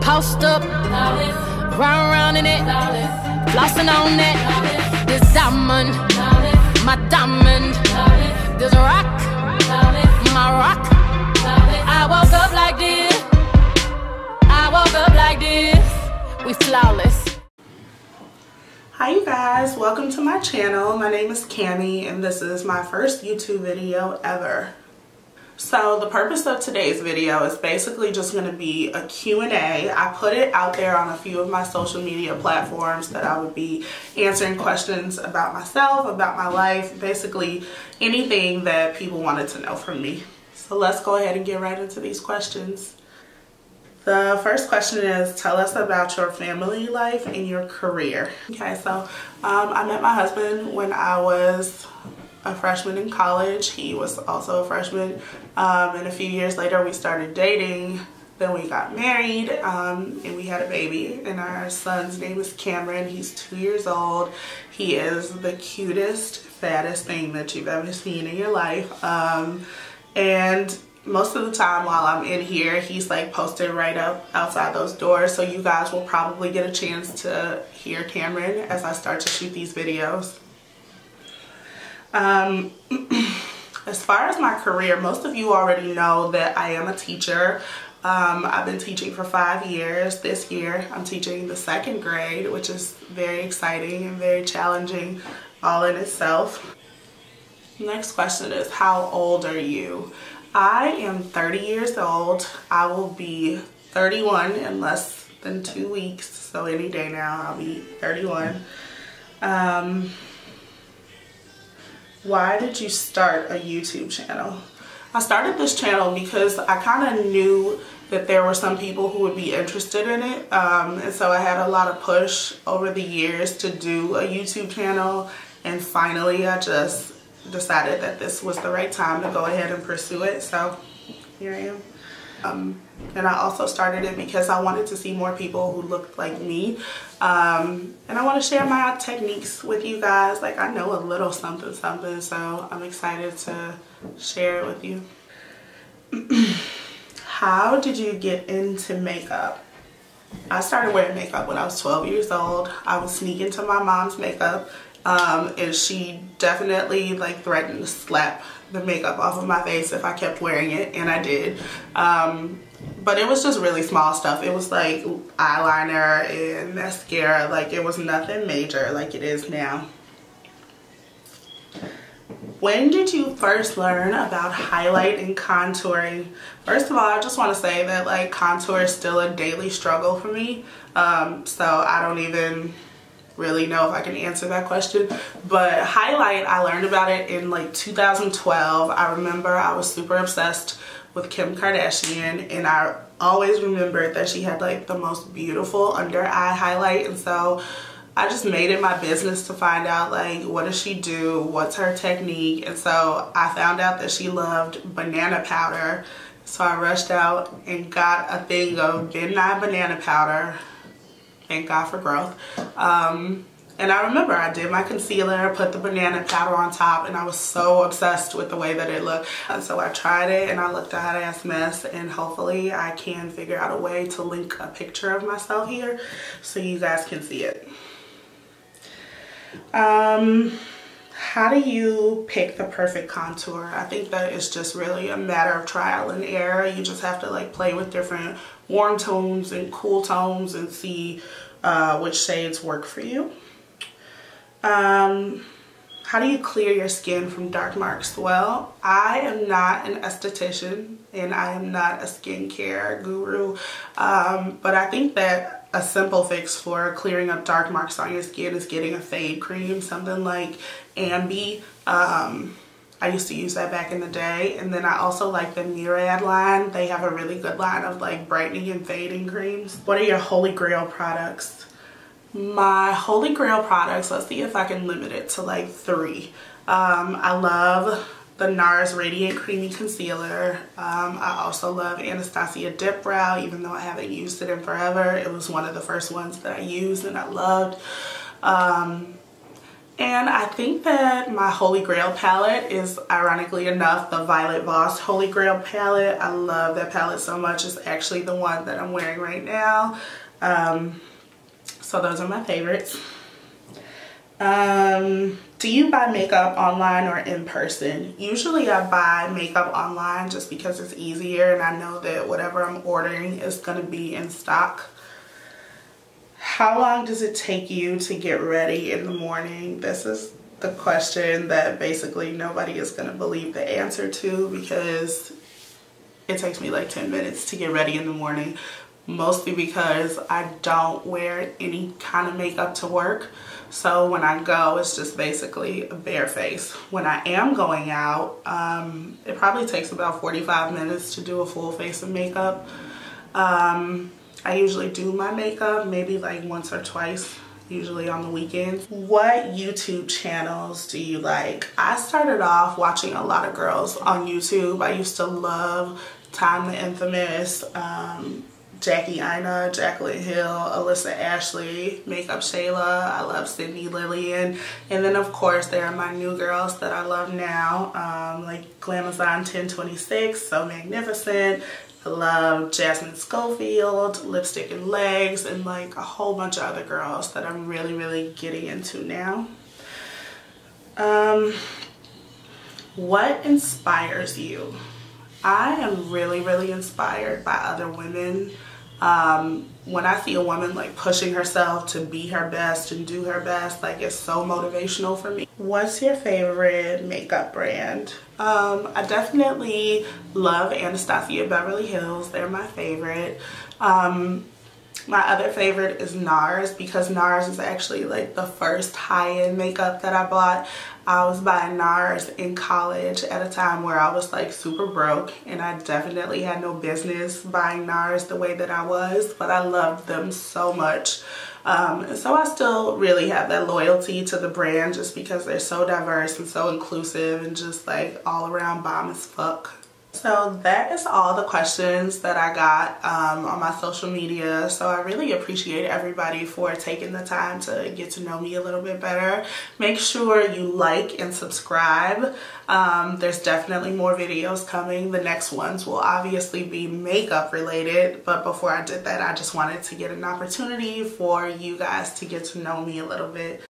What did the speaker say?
Post up, round in it, flossing on it. This diamond, my diamond. This rock, my rock. I woke up like this. I woke up like this. We flawless. Hi you guys, welcome to my channel. My name is Cami and this is my first YouTube video ever. So the purpose of today's video is basically just going to be a Q&A. I put it out there on a few of my social media platforms that I would be answering questions about myself, about my life, basically anything that people wanted to know from me. So let's go ahead and get right into these questions. The first question is, tell us about your family life and your career. Okay, so I met my husband when I was a freshman in college. He was also a freshman, and a few years later we started dating. Then we got married, and we had a baby, and our son's name is Cameron. He's 2 years old. He is the cutest, fattest thing that you've ever seen in your life, and most of the time while I'm in here, he's like posted right up outside those doors, so you guys will probably get a chance to hear Cameron as I start to shoot these videos. As far as my career, most of you already know that I am a teacher. I've been teaching for 5 years. This year I'm teaching the 2nd grade, which is very exciting and very challenging all in itself. Next question is, how old are you? I am 30 years old. I will be 31 in less than 2 weeks, so any day now I'll be 31. Why did you start a YouTube channel? I started this channel because I kind of knew that there were some people who would be interested in it, and so I had a lot of push over the years to do a YouTube channel, and finally I just decided that this was the right time to go ahead and pursue it, so here I am. And I also started it because I wanted to see more people who looked like me, and I want to share my techniques with you guys. Like, I know a little something, so I'm excited to share it with you. How did you get into makeup? I started wearing makeup when I was 12 years old. I would sneak into my mom's makeup, and she definitely like threatened to slap the makeup off of my face if I kept wearing it, and I did. But it was just really small stuff. It was like eyeliner and mascara. Like, it was nothing major like it is now. When did you first learn about highlight and contouring? First of all, I just want to say that like contour is still a daily struggle for me. So I don't even really know if I can answer that question. But highlight, I learned about it in like 2012. I remember I was super obsessed with Kim Kardashian, and I always remembered that she had like the most beautiful under eye highlight, and so I just made it my business to find out like, what does she do, what's her technique. And so I found out that she loved banana powder, so I rushed out and got a thing of Midnight banana powder. Thank God for growth. And I remember I did my concealer, put the banana powder on top, and I was so obsessed with the way that it looked. And so I tried it and I looked a hot ass mess, and hopefully I can figure out a way to link a picture of myself here so you guys can see it. How do you pick the perfect contour? I think that it's just really a matter of trial and error. You just have to like play with different warm tones and cool tones and see which shades work for you. How do you clear your skin from dark marks? Well, I am not an esthetician and I am not a skincare guru, but I think that a simple fix for clearing up dark marks on your skin is getting a fade cream, something like Ambi. I used to use that back in the day, and then I also like the Murad line. They have a really good line of like brightening and fading creams. What are your holy grail products? My holy grail products, let's see if I can limit it to like 3. I love the NARS Radiant Creamy Concealer. I also love Anastasia Dip Brow, even though I haven't used it in forever. It was one of the first ones that I used and I loved. And I think that my Holy Grail palette is, ironically enough, the Violet Voss Holy Grail palette. I love that palette so much. It's actually the one that I'm wearing right now. So those are my favorites. Do you buy makeup online or in person? Usually I buy makeup online just because it's easier and I know that whatever I'm ordering is going to be in stock. How long does it take you to get ready in the morning? This is the question that basically nobody is going to believe the answer to, because it takes me like 10 minutes to get ready in the morning, mostly because I don't wear any kind of makeup to work. So when I go, it's just basically a bare face. When I am going out, it probably takes about 45 minutes to do a full face of makeup. I usually do my makeup maybe like once or twice, usually on the weekends. What YouTube channels do you like? I started off watching a lot of girls on YouTube. I used to love Time the Infamous, Jackie Aina, Jaclyn Hill, Alyssa Ashley, Makeup Shayla. I love Sydney Lillian. And then of course there are my new girls that I love now, like Glamazon 1026, So Magnificent. I love Jasmine Schofield, Lipstick and Legs, and like a whole bunch of other girls that I'm really getting into now. What inspires you? I am really inspired by other women. When I see a woman like pushing herself to be her best and do her best, like it's so motivational for me. What's your favorite makeup brand? I definitely love Anastasia Beverly Hills. They're my favorite. My other favorite is NARS, because NARS is actually like the first high-end makeup that I bought. I was buying NARS in college at a time where I was like super broke, and I definitely had no business buying NARS the way that I was, but I loved them so much. And so I still really have that loyalty to the brand just because they're so diverse and so inclusive and just like all around bomb as fuck. So that is all the questions that I got on my social media. So I really appreciate everybody for taking the time to get to know me a little bit better. Make sure you like and subscribe. There's definitely more videos coming. The next ones will obviously be makeup related, but before I did that, I just wanted to get an opportunity for you guys to get to know me a little bit.